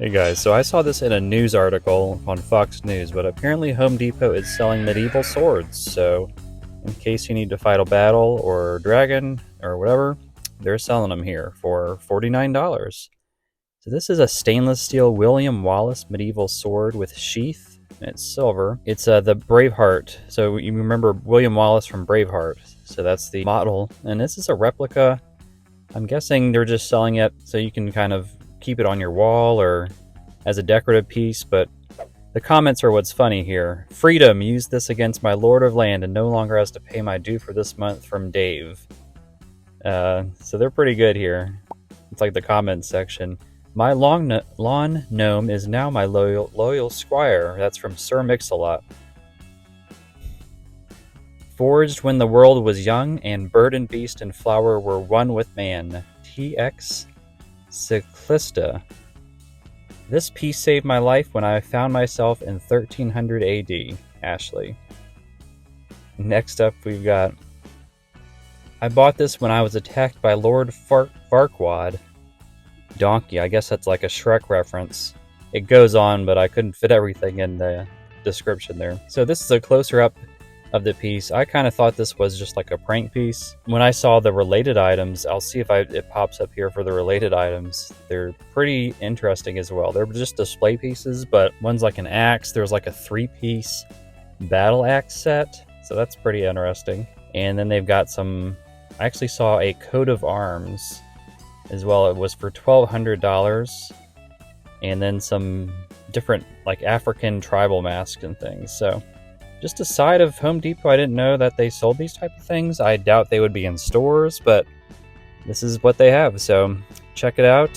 Hey guys, so I saw this in a news article on Fox News, but apparently Home Depot is selling medieval swords. So, in case you need to fight a battle or dragon or whatever, they're selling them here for $49. So, this is a stainless steel William Wallace medieval sword with sheath, and it's silver. It's the Braveheart. So, you remember William Wallace from Braveheart. So, that's the model, and this is a replica. I'm guessing they're just selling it so you can kind of keep it on your wall or as a decorative piece, but the comments are what's funny here. Freedom, use this against my lord of land and no longer has to pay my due for this month from Dave. So they're pretty good here. It's like the comments section. My lawn gnome is now my loyal squire. That's from Sir Mixalot. Forged when the world was young and bird and beast and flower were one with man. TX Cyclista. This piece saved my life when I found myself in 1300 AD. Ashley. Next up, we've got. I bought this when I was attacked by Lord Farquaad. Donkey. I guess that's like a Shrek reference. It goes on, but I couldn't fit everything in the description there. So this is a closer up of the piece. I kind of thought this was just like a prank piece. When I saw the related items, I'll see if it pops up here for the related items. They're pretty interesting as well. They're just display pieces, but one's like an axe. There's like a 3-piece battle axe set, so that's pretty interesting. And then they've got some. I actually saw a coat of arms as well. It was for $1,200, and then some different like African tribal masks and things. So just a side of Home Depot. I didn't know that they sold these type of things. I doubt they would be in stores, but this is what they have. So check it out.